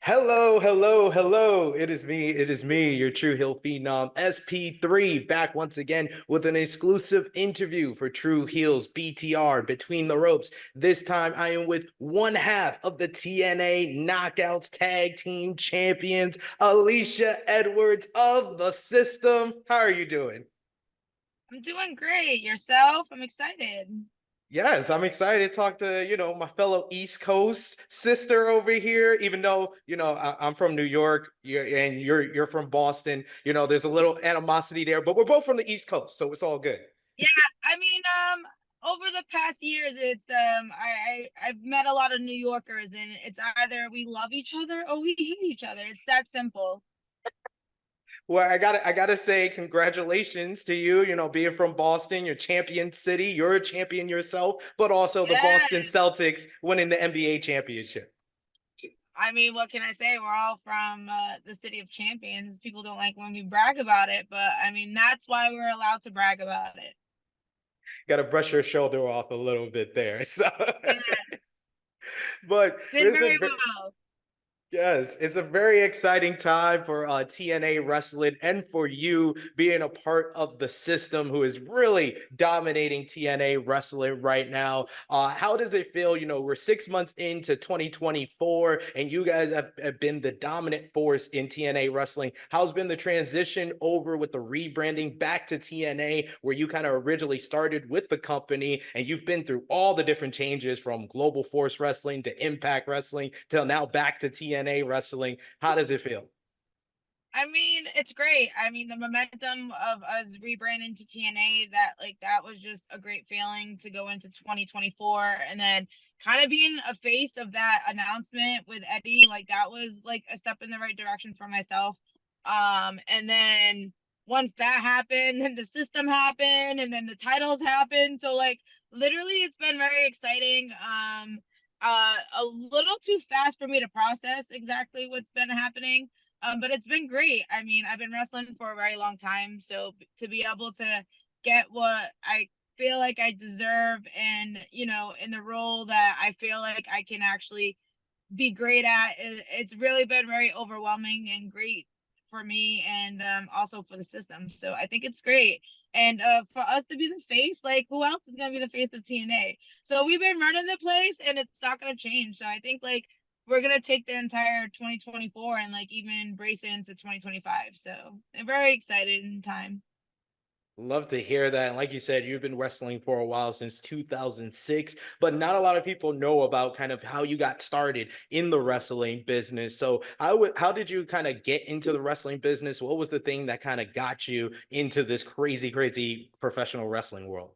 Hello, hello, hello. It is me, your True Hill Phenom, SP3, back once again with an exclusive interview for Tru Heels BTR Between the Ropes. This time I am with one half of the TNA Knockouts Tag Team Champions, Alisha Edwards of the System. How are you doing? I'm doing great. Yourself? I'm excited. Yes, I'm excited to talk to, my fellow East Coast sister over here, even though, I'm from New York and you're from Boston. There's a little animosity there, but we're both from the East Coast, so it's all good. Yeah, I mean, over the past years, I've met a lot of New Yorkers, and it's either we love each other or we hate each other. It's that simple. Well, I gotta say congratulations to you, being from Boston, your champion city, you're a champion yourself, but also the Yeah, Boston Celtics winning the NBA championship. I mean, what can I say? We're all from the city of champions. People don't like when we brag about it, but I mean, that's why we're allowed to brag about it. Gotta brush your shoulder off a little bit there. So Yeah, but did it's very a well. Yes, it's a very exciting time for TNA wrestling and for you being a part of the system who is really dominating TNA wrestling right now. How does it feel? We're 6 months into 2024 and you guys have been the dominant force in TNA wrestling. How's been the transition over with the rebranding back to TNA where you kind of originally started with the company and you've been through all the different changes from Global Force Wrestling to Impact Wrestling till now back to TNA wrestling. How does it feel? I mean, it's great. I mean, the momentum of us rebranding to TNA, that was just a great feeling to go into 2024 and then kind of being a face of that announcement with Eddie, like that was like a step in the right direction for myself. And then once that happened, then the system happened and then the titles happened. So like literally it's been very exciting. A little too fast for me to process exactly what's been happening, but it's been great. I mean, I've been wrestling for a very long time, so to be able to get what I feel like I deserve and, in the role that I feel like I can actually be great at, it's really been very overwhelming and great for me and also for the system. So I think it's great. And for us to be the face, like who else is gonna be the face of TNA? So we've been running the place and it's not gonna change. So I think like we're gonna take the entire 2024 and like even embrace it into 2025. So I'm very excited in time. Love to hear that. And like you said, you've been wrestling for a while since 2006, but not a lot of people know about kind of how you got started in the wrestling business. So, how did you kind of get into the wrestling business? What was the thing that kind of got you into this crazy, crazy professional wrestling world?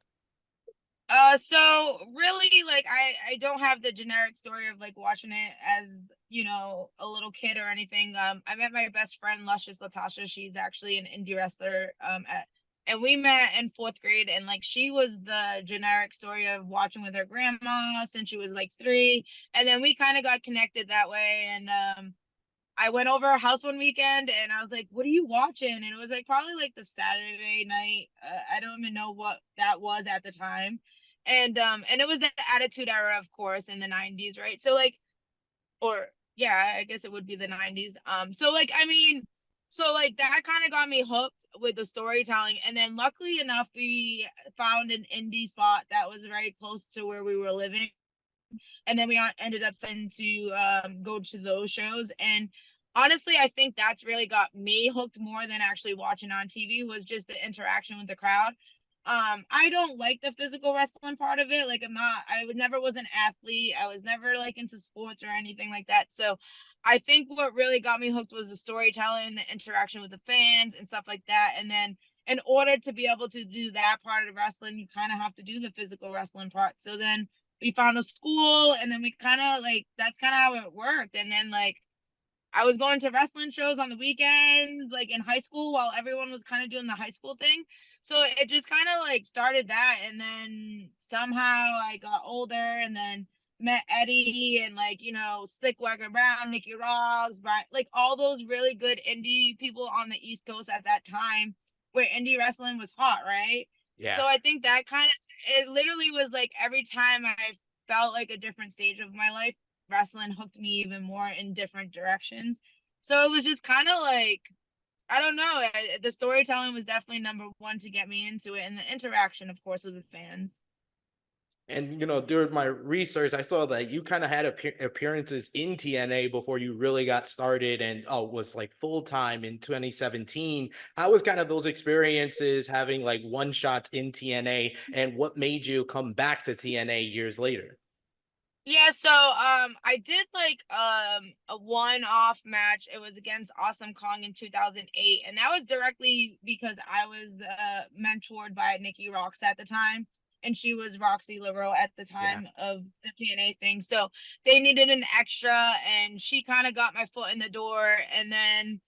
So really, like I don't have the generic story of like watching it as a little kid or anything. I met my best friend Luscious Latasha. She's actually an indie wrestler. And we met in fourth grade, and like she was the generic story of watching with her grandma since she was like 3, and then we kind of got connected that way. And I went over her house one weekend, and I was like, "What are you watching?" And it was like probably like the Saturday night. I don't even know what that was at the time, and it was the Attitude Era, of course, in the '90s, right? So like, or yeah, I guess it would be the '90s. So like, I mean, so like that kind of got me hooked with the storytelling, and then luckily enough, we found an indie spot that was very close to where we were living, and then we ended up starting to go to those shows. And honestly, I think that's really got me hooked more than actually watching on TV, was just the interaction with the crowd. I don't like the physical wrestling part of it. Like I would never was an athlete. I was never like into sports or anything like that. So I think what really got me hooked was the storytelling, the interaction with the fans and stuff like that. And then in order to be able to do that part of wrestling, you kind of have to do the physical wrestling part. So then we found a school, and then we kind of like that's kind of how it worked. And then like I was going to wrestling shows on the weekends, like in high school, while everyone was kind of doing the high school thing. So it just kind of like started that. And then somehow I got older and then met Eddie and like, Slick Wagger Brown, Nikki Ross, Brian, like all those really good indie people on the East Coast at that time where indie wrestling was hot, right? Yeah. So I think that kind of, it literally was like every time I felt like a different stage of my life. wrestling hooked me even more in different directions. So it was just kind of like, I don't know. The storytelling was definitely number one to get me into it, and the interaction, of course, with the fans. And during my research, I saw that you kind of had appearances in TNA before you really got started, and was like full time in 2017. How was kind of those experiences having like one shots in TNA, and what made you come back to TNA years later? Yeah, so I did like a one-off match. It was against Awesome Kong in 2008, and that was directly because I was mentored by Nikki Rox at the time, and she was Roxy LaRoe at the Yeah. time of the TNA thing. So they needed an extra, and she kind of got my foot in the door, and then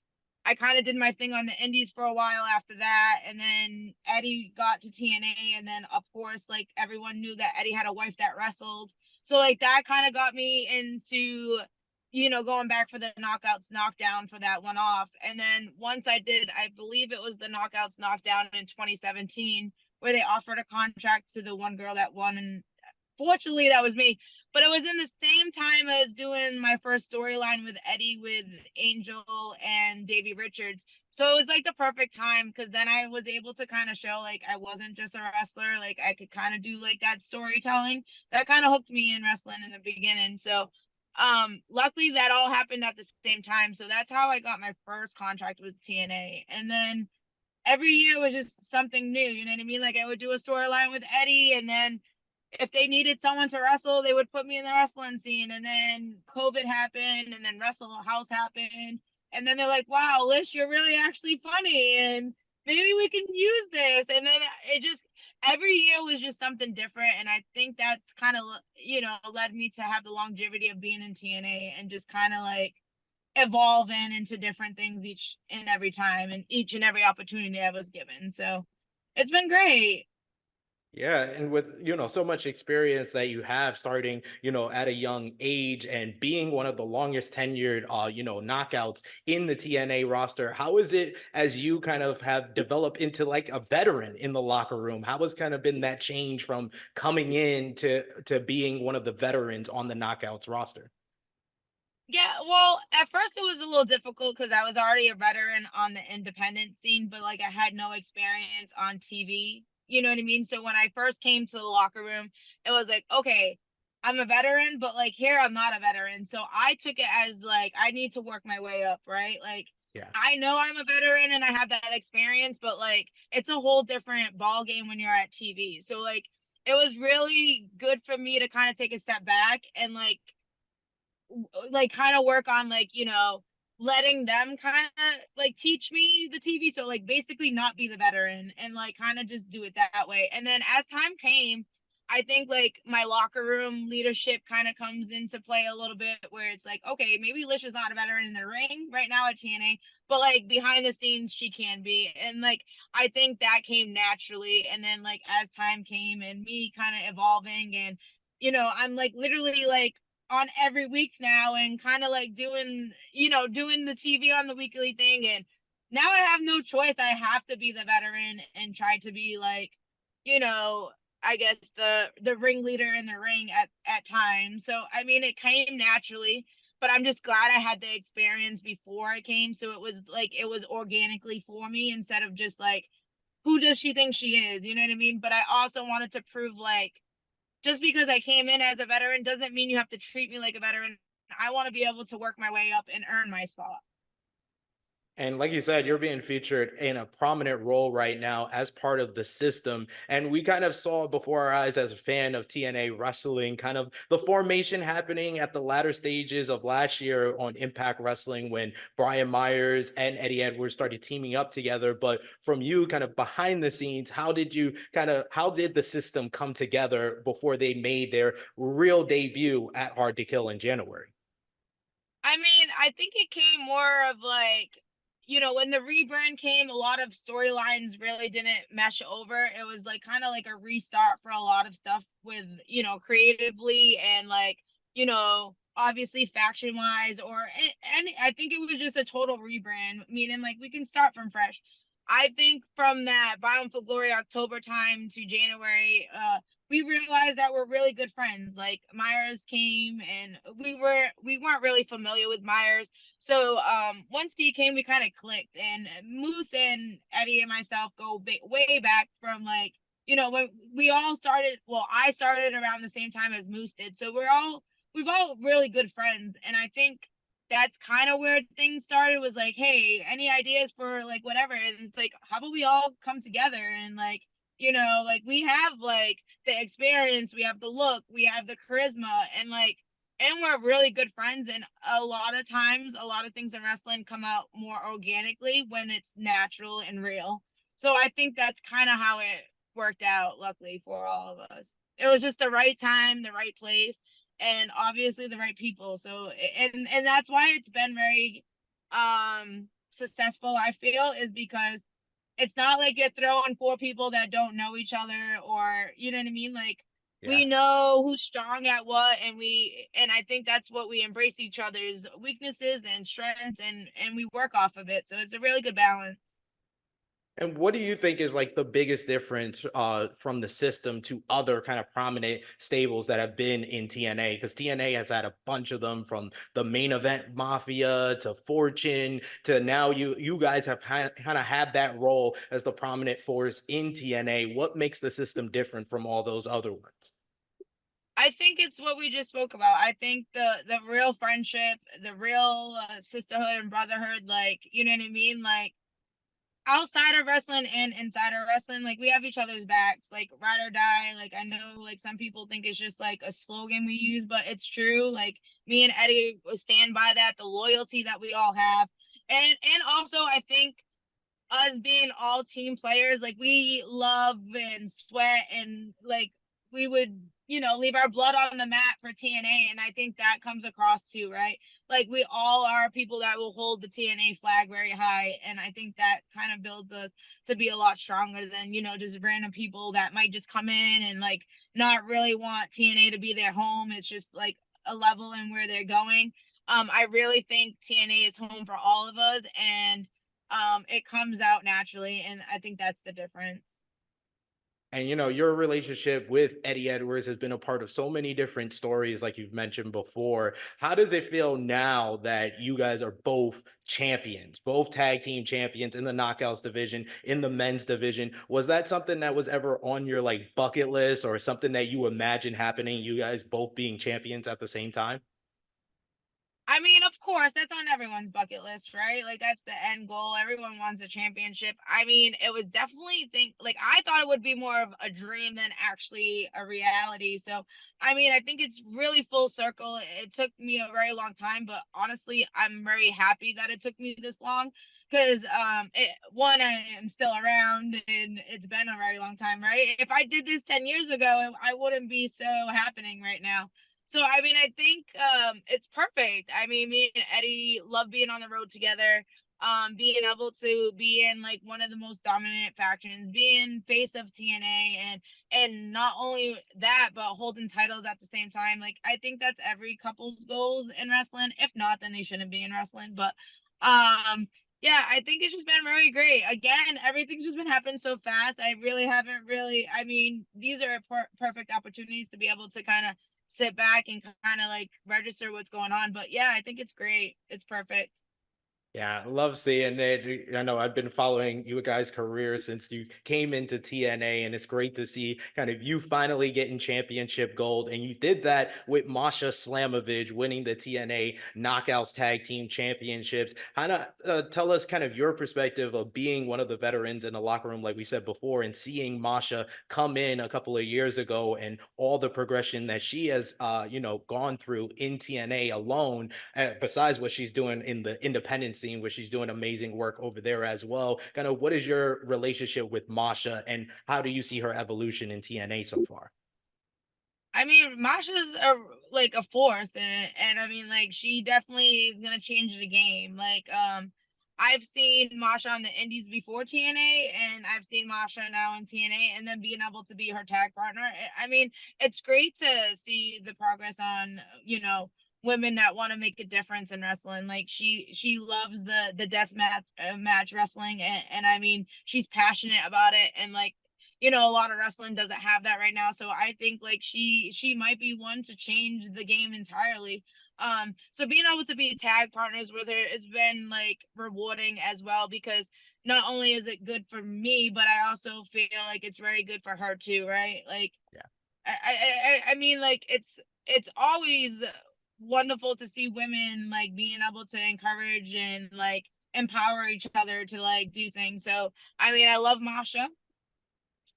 I kind of did my thing on the indies for a while after that, and then Eddie got to TNA, and then of course like everyone knew that Eddie had a wife that wrestled, so like that kind of got me into going back for the knockouts knockdown for that one off. And then once I did, I believe it was the knockouts knockdown in 2017 where they offered a contract to the one girl that won, and fortunately that was me. But it was in the same time as doing my first storyline with Eddie with Angel and Davey Richards. So it was like the perfect time because then I was able to kind of show like I wasn't just a wrestler, like I could kind of do like that storytelling that kind of hooked me in wrestling in the beginning. So luckily that all happened at the same time. So that's how I got my first contract with TNA. And then every year was just something new, you know what I mean? Like I would do a storyline with Eddie, and then if they needed someone to wrestle, they would put me in the wrestling scene. And then COVID happened, and then Wrestle House happened. And then they're like, wow, Lish, you're really actually funny. And maybe we can use this. And then it just, every year was just something different. And I think that's kind of, led me to have the longevity of being in TNA and just kind of like evolving into different things each and every time and each and every opportunity I was given. So it's been great. Yeah, and with so much experience that you have starting at a young age and being one of the longest tenured knockouts in the TNA roster, how is it as you kind of have developed into like a veteran in the locker room? How has kind of been that change from coming in to being one of the veterans on the knockouts roster? Yeah, well, at first it was a little difficult because I was already a veteran on the independent scene, but like I had no experience on TV. You know what I mean? So when I first came to the locker room, it was like, okay, I'm a veteran, but like here I'm not a veteran. So I took it as like I need to work my way up, right? Like Yeah. I know I'm a veteran and I have that experience, but like it's a whole different ball game when you're at TV. So like it was really good for me to kind of take a step back and like kind of work on like letting them kind of like teach me the TV, so like basically not be the veteran and like kind of just do it that way. And then as time came, I think like my locker room leadership kind of comes into play a little bit where it's like, okay, maybe Lish is not a veteran in the ring right now at TNA, but like behind the scenes she can be. And like I think that came naturally. And then like as time came and me kind of evolving, and I'm like literally like on every week now and kind of like doing the TV on the weekly thing. And now I have no choice. I have to be the veteran and try to be like, you know, I guess the ringleader in the ring at times. So I mean it came naturally, but I'm just glad I had the experience before I came. So it was like it was organically for me instead of just like who does she think she is? You know what I mean? But I also wanted to prove like just because I came in as a veteran doesn't mean you have to treat me like a veteran. I want to be able to work my way up and earn my spot. And like you said, you're being featured in a prominent role right now as part of the system. And we kind of saw before our eyes as a fan of TNA wrestling, kind of the formation happening at the latter stages of last year on Impact Wrestling when Brian Myers and Eddie Edwards started teaming up together. But from you kind of behind the scenes, how did the system come together before they made their real debut at Hard to Kill in January? I mean, I think it came more of like, when the rebrand came, a lot of storylines really didn't mesh over. It was like kind of like a restart for a lot of stuff with, creatively and like, obviously faction wise and I think it was just a total rebrand, meaning like we can start from fresh. I think from that Bound for Glory October time to January, we realized that we're really good friends. Like Myers came and we weren't really familiar with Myers. So once he came, we kind of clicked. And Moose and Eddie and myself go way back from like, you know, when we all started, well, I started around the same time as Moose did. So we've all really good friends. And I think that's kind of where things started, was like, hey, any ideas for like whatever? And it's like, how about we all come together and like, you know, like we have like the experience, we have the look, we have the charisma, and like, and we're really good friends. And a lot of times, a lot of things in wrestling come out more organically when it's natural and real. So I think that's kind of how it worked out, luckily for all of us. It was just the right time, the right place, and obviously the right people. So and that's why it's been very successful, I feel, is because it's not like you're throwing four people that don't know each other, or you know what I mean? Like Yeah. we know who's strong at what, and I think that's what we embrace, each other's weaknesses and strengths, and we work off of it. So it's a really good balance. And what do you think is like the biggest difference from the system to other kind of prominent stables that have been in TNA? Because TNA has had a bunch of them, from the main event mafia to Fortune to now you guys have kind of had that role as the prominent force in TNA. What makes the system different from all those other ones? I think it's what we just spoke about. I think the real friendship, the real sisterhood and brotherhood, like you know what I mean, like outside of wrestling and inside of wrestling, like we have each other's backs, like ride or die. Like I know like some people think it's just like a slogan we use, but it's true. Like me and Eddie stand by that, the loyalty that we all have. And also I think us being all team players, like we love and sweat and like we would, you know, leave our blood on the mat for TNA. And I think that comes across too, right? Like we all are people that will hold the TNA flag very high. And I think that kind of builds us to be a lot stronger than, you know, just random people that might just come in and like not really want TNA to be their home. It's just like a level in where they're going. I really think TNA is home for all of us, and it comes out naturally, and I think that's the difference. And your relationship with Eddie Edwards has been a part of so many different stories, like you've mentioned before. How does it feel now that you guys are both champions, both tag team champions in the knockouts division, in the men's division? Was that something that was ever on your like bucket list, or something that you imagine happening, you guys both being champions at the same time? I mean, of course, that's on everyone's bucket list, right? Like that's the end goal. Everyone wants a championship. I mean, it was definitely think like I thought it would be more of a dream than actually a reality. So, I mean, I think it's really full circle. It took me a very long time, but honestly, I'm very happy that it took me this long, because one, I am still around and it's been a very long time, right? If I did this 10 years ago, I wouldn't be so happening right now. So I mean, I think it's perfect. I mean, me and Eddie love being on the road together. Being able to be in like one of the most dominant factions, being face of TNA, and not only that, but holding titles at the same time. Like I think that's every couple's goals in wrestling. If not, then they shouldn't be in wrestling. But yeah, I think it's just been very great. Again, everything's just been happening so fast. I really haven't really. I mean, these are perfect opportunities to be able to kind of sit back and kind of like register what's going on. But yeah, I think it's great. It's perfect. Yeah, I love seeing it. I know I've been following you guys' career since you came into TNA, and it's great to see kind of you finally getting championship gold. And you did that with Masha Slamovich winning the TNA Knockouts Tag Team Championships. Kind of tell us kind of your perspective of being one of the veterans in the locker room, like we said before, and seeing Masha come in a couple of years ago and all the progression that she has, gone through in TNA alone, besides what she's doing in the independent scene, where she's doing amazing work over there as well. Kind of what is your relationship with Masha, and how do you see her evolution in TNA so far? I mean, Masha's like a force, and I mean, like she definitely is gonna change the game. Like, I've seen Masha on the Indies before TNA, and I've seen Masha now in TNA, and then being able to be her tag partner. I mean, it's great to see the progress on, you know, women that want to make a difference in wrestling. Like she loves the death match wrestling, and I mean, she's passionate about it, and like a lot of wrestling doesn't have that right now. So I think like she might be one to change the game entirely. So being able to be tag partners with her has been like rewarding as well, because not only is it good for me, but I also feel like it's very good for her too, right? Like Yeah. I mean, like it's always wonderful to see women like being able to encourage and like empower each other to like do things. So I mean, I love Masha.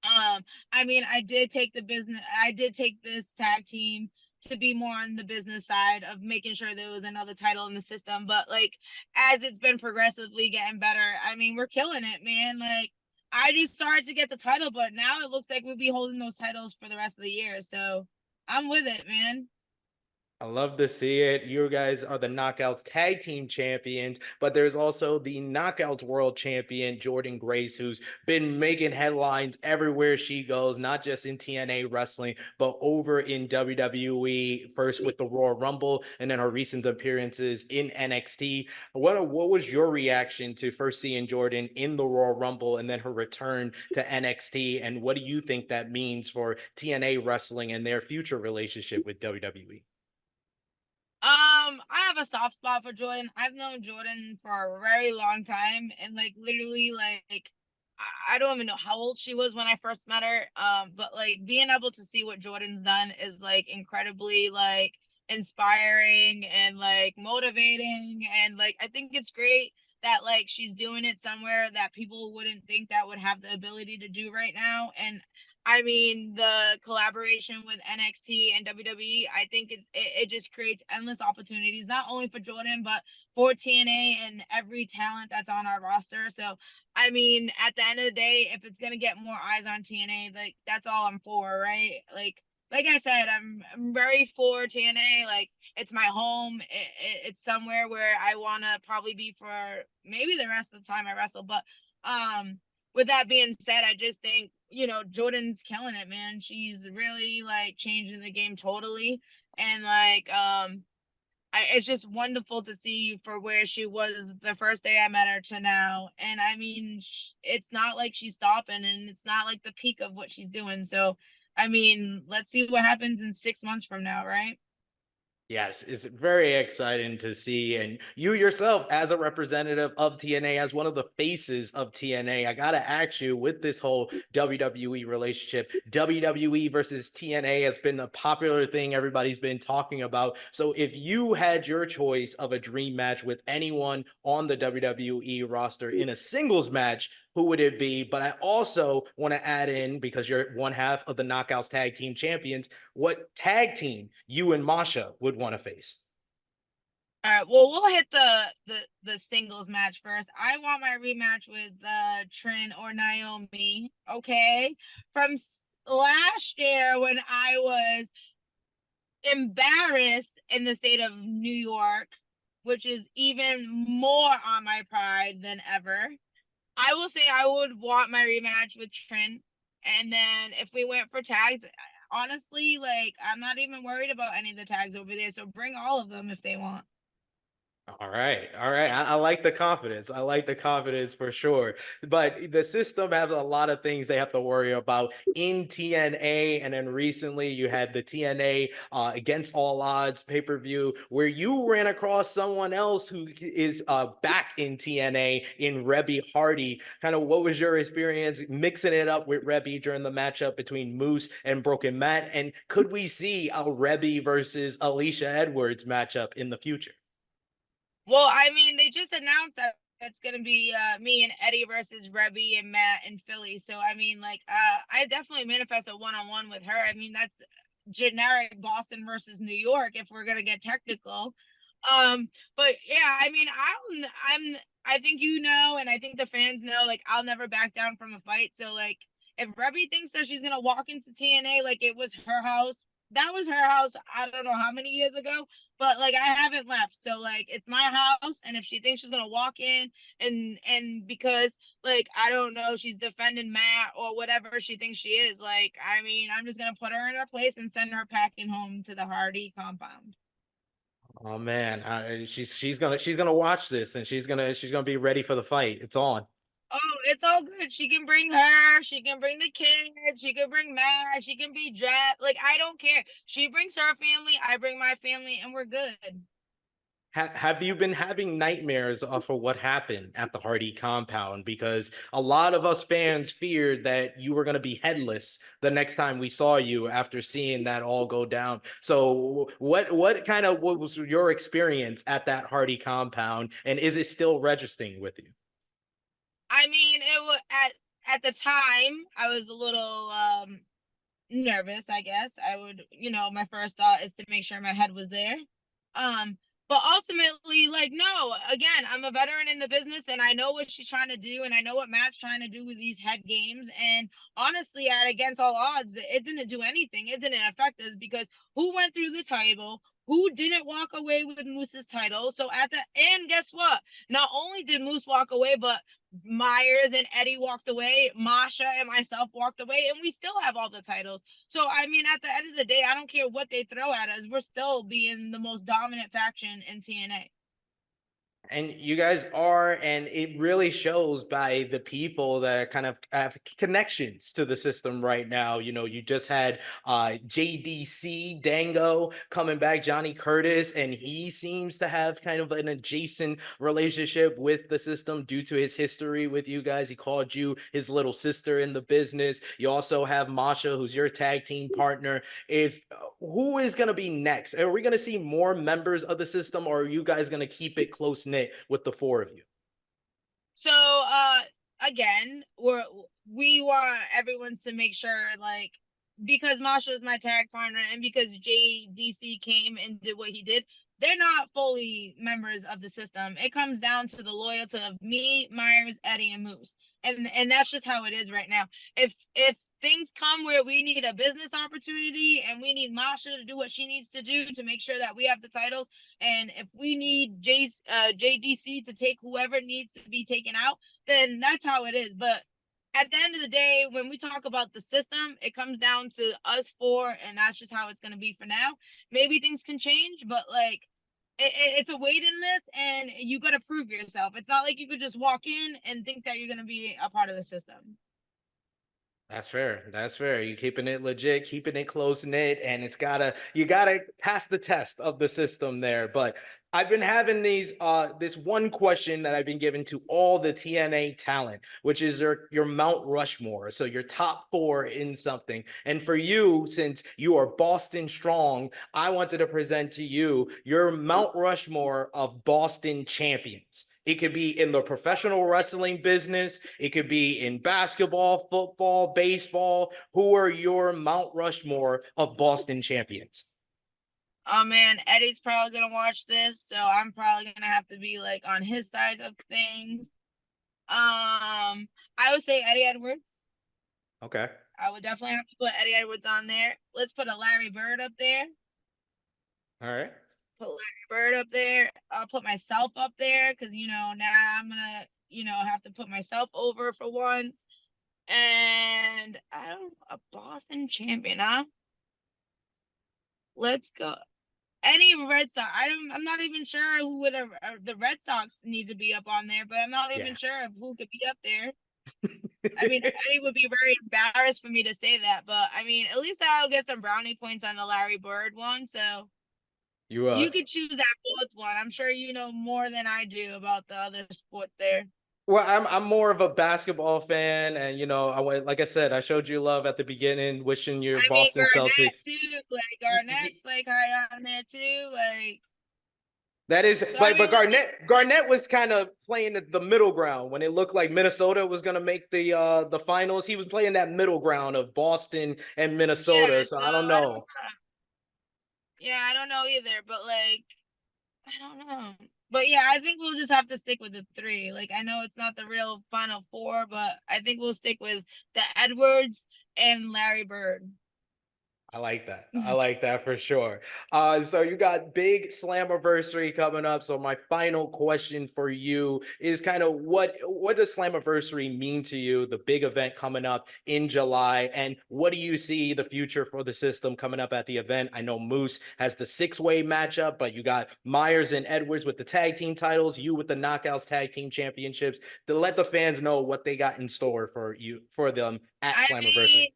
I mean, I did take this tag team to be more on the business side of making sure there was another title in the system. But like as it's been progressively getting better, I mean, we're killing it, man. Like I just started to get the title, but now it looks like we'll be holding those titles for the rest of the year. So I'm with it, man. I love to see it. You guys are the Knockouts Tag Team Champions, but there's also the Knockouts World Champion, Jordan Grace, who's been making headlines everywhere she goes, not just in TNA wrestling, but over in WWE, first with the Royal Rumble and then her recent appearances in NXT. What was your reaction to first seeing Jordan in the Royal Rumble and then her return to NXT? And what do you think that means for TNA wrestling and their future relationship with WWE? I have a soft spot for Jordan. I've known Jordan for a very long time, and like literally, like I don't even know how old she was when I first met her. But like being able to see what Jordan's done is like incredibly like inspiring and like motivating, and like I think it's great that like she's doing it somewhere that people wouldn't think that would have the ability to do right now. And I mean, the collaboration with NXT and WWE, I think it just creates endless opportunities, not only for Jordan, but for TNA and every talent that's on our roster. So, I mean, at the end of the day, if it's gonna get more eyes on TNA, like that's all I'm for, right? Like I said, I'm very for TNA. Like it's my home. It's somewhere where I want to probably be for maybe the rest of the time I wrestle. But um, with that being said, I just think, Jordan's killing it, man. She's really like changing the game totally. And like, it's just wonderful to see for where she was the first day I met her to now. And I mean, it's not like she's stopping, and it's not like the peak of what she's doing. So, I mean, let's see what happens in 6 months from now, right? Yes, it's very exciting to see. And you yourself, as a representative of TNA, as one of the faces of TNA, I got to ask you with this whole WWE relationship, WWE versus TNA has been a popular thing everybody's been talking about. So if you had your choice of a dream match with anyone on the WWE roster in a singles match, who would it be? But I also want to add in, because you're one half of the Knockouts Tag Team Champions, what tag team you and Masha would want to face. All right. Well, we'll hit the singles match first. I want my rematch with Trin or Naomi. Okay, from last year when I was embarrassed in the state of New York, which is even more on my pride than ever. I will say I would want my rematch with Trin, and then if we went for tags, honestly, like I'm not even worried about any of the tags over there. So bring all of them if they want. All right, all right. I like the confidence. I like the confidence for sure. But the system has a lot of things they have to worry about in TNA, and then recently you had the TNA Against All Odds pay-per-view where you ran across someone else who is back in TNA in Rebby Hardy. Kind of what was your experience mixing it up with Rebby during the matchup between Moose and Broken Matt? And could we see a Rebby versus Alicia Edwards matchup in the future? Well, I mean, they just announced that it's gonna be me and Eddie versus Rebby and Matt in Philly. So I mean, like, I definitely manifest a one-on-one with her. I mean, that's generic Boston versus New York if we're gonna get technical. But yeah, I mean, I think and I think the fans know, like, I'll never back down from a fight. So like, if Rebby thinks that she's gonna walk into TNA like it was her house, that was her house. I don't know how many years ago, but like I haven't left. So like it's my house, and if she thinks she's gonna walk in and because like I don't know, she's defending Matt or whatever she thinks she is, like I mean, I'm just gonna put her in her place and send her packing home to the Hardy compound. Oh man, she's gonna watch this and she's gonna be ready for the fight. It's on. Oh, it's all good. She can bring her, she can bring the kids, she can bring Matt, she can be Jet. Like, I don't care. She brings her family, I bring my family, and we're good. Have you been having nightmares off of what happened at the Hardy compound? Because a lot of us fans feared that you were going to be headless the next time we saw you after seeing that all go down. So, what was your experience at that Hardy compound, and is it still registering with you? I mean, it was at the time I was a little nervous, I guess. I would, my first thought is to make sure my head was there. Um, but ultimately, like, no, again, I'm a veteran in the business and I know what she's trying to do and I know what Matt's trying to do with these head games. And honestly, at against all odds, it didn't do anything. It didn't affect us because who went through the title? Who didn't walk away with Moose's title? So at the end, guess what? Not only did Moose walk away, but Myers and Eddie walked away, Masha and myself walked away, and we still have all the titles. So, I mean, at the end of the day, I don't care what they throw at us. We're still being the most dominant faction in TNA. And you guys are, and it really shows by the people that kind of have connections to the system right now. You just had JDC Dango coming back, Johnny Curtis, and he seems to have kind of an adjacent relationship with the system due to his history with you guys. He called you his little sister in the business. You also have Masha, who's your tag team partner. If Who is going to be next? Are we going to see more members of the system, or are you guys going to keep it close knit with the four of you? So, again, we want everyone to make sure, like, because Masha is my tag partner and because JDC came and did what he did, they're not fully members of the system. It comes down to the loyalty of me, Myers, Eddie, and Moose, and that's just how it is right now. If things come where we need a business opportunity and we need Masha to do what she needs to do to make sure that we have the titles, and if we need JDC to take whoever needs to be taken out, then that's how it is. But at the end of the day, when we talk about the system, it comes down to us four, and that's just how it's going to be for now. Maybe things can change, but like, it's a waiting list, and you got to prove yourself. It's not like you could just walk in and think that you're going to be a part of the system. That's fair. That's fair. You keeping it legit, keeping it close knit, and you gotta pass the test of the system there. But I've been having this one question that I've been given to all the TNA talent, which is your Mount Rushmore. So your top four in something. And for you, since you are Boston strong, I wanted to present to you your Mount Rushmore of Boston champions. It could be in the professional wrestling business. It could be in basketball, football, baseball. Who are your Mount Rushmore of Boston champions? Oh man, Eddie's probably gonna watch this, so I'm probably gonna have to be like on his side of things. I would say Eddie Edwards. Okay. I would definitely have to put Eddie Edwards on there. Let's put a Larry Bird up there. All right. Put Larry Bird up there. I'll put myself up there because now I'm gonna have to put myself over for once. And I don't a Boston champion, huh? Let's go. Any Red Sox. I'm not even sure who would have the Red Sox need to be up on there, but I'm not even Yeah. sure of who could be up there. I mean, Eddie would be very embarrassed for me to say that, but I mean, at least I'll get some brownie points on the Larry Bird one. So you you could choose that fourth one. I'm sure you know more than I do about the other sport there. Well, I'm more of a basketball fan, and I went, like I said, I showed you love at the beginning, wishing your I mean, Boston Garnett Celtics. too. Like Garnett's like high on there too. Like That is, so. I but mean, but let's just Garnett was kind of playing the middle ground when it looked like Minnesota was going to make the finals. He was playing that middle ground of Boston and yeah. Minnesota. So So I don't I don't know. know. Yeah, I don't know either, but like I don't know. But yeah, I think we'll just have to stick with the three. Like I know it's not the real final four, but I think we'll stick with the Edwards and Larry Bird. I like that. I like that for sure. So you got big Slammiversary coming up. So my final question for you is kind of what does Slammiversary mean to you? The big event coming up in July, and what do you see the future for the system coming up at the event? I know Moose has the six-way matchup, but you got Myers and Edwards with the tag team titles, you with the Knockouts tag team championships. To let the fans know what they got in store for you for them at I Slammiversary. mean,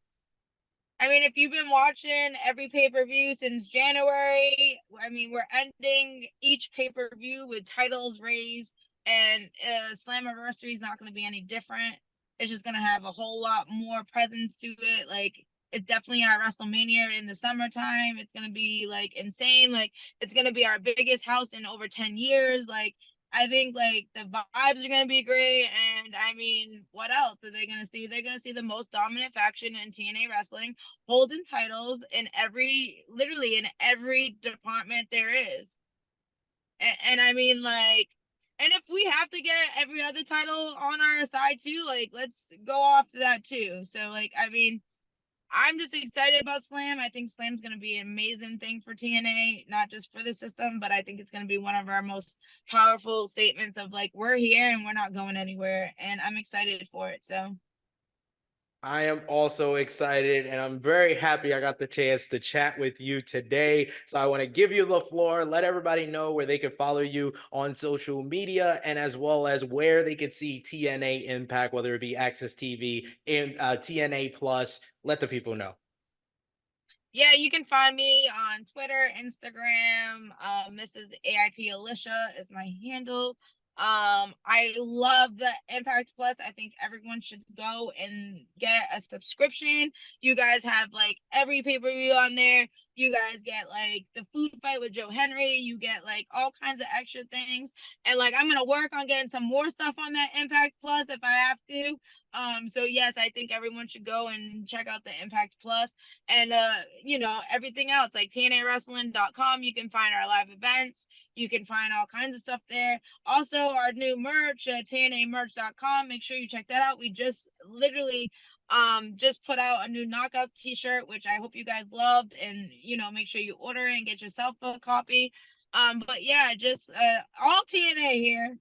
I mean, if you've been watching every pay-per-view since January, I mean, we're ending each pay-per-view with titles raised, and Slammiversary is not going to be any different. It's just going to have a whole lot more presence to it. Like, it's definitely our WrestleMania in the summertime. It's going to be like insane. Like, it's going to be our biggest house in over 10 years. Like, I think like the vibes are gonna be great, and I mean, what else are they gonna see? They're gonna see the most dominant faction in TNA wrestling, holding titles in literally in every department there is. And I mean, like, and if we have to get every other title on our side too, like, let's go off to that too. So, like, I mean, I'm just excited about Slam. I think Slam's going to be an amazing thing for TNA, not just for the system, but I think it's going to be one of our most powerful statements of like, we're here and we're not going anywhere. And I'm excited for it. So, I am also excited and I'm very happy I got the chance to chat with you today. So I want to give you the floor, let everybody know where they can follow you on social media and as well as where they could see TNA Impact, whether it be Access TV and TNA Plus. Let the people know. yeah, you can find me on Twitter, Instagram. Mrs. AIP Alisha is my handle. I love the Impact Plus. I think everyone should go and get a subscription. You guys have like every pay-per-view on there. You guys get like the food fight with Joe Henry. You get like all kinds of extra things. And like I'm gonna work on getting some more stuff on that Impact Plus if I have to. So yes, I think everyone should go and check out the Impact Plus and you know, everything else like tnawrestling.com. You can find our live events. You can find all kinds of stuff there. Also, our new merch at tnamerch.com. Make sure you check that out. We just literally just put out a new knockout t-shirt, which I hope you guys loved, and you know, make sure you order it and get yourself a copy. But yeah, just all TNA here.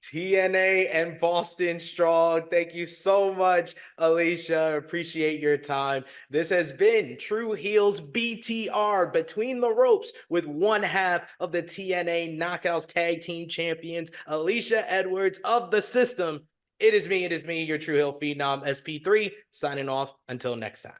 TNA and Boston Strong. Thank you so much, Alicia. Appreciate your time. This has been Tru Heels BTR Between the Ropes with one half of the TNA Knockouts Tag Team Champions, Alicia Edwards of the System. It is me, your Tru Heel Phenom SP3, signing off until next time.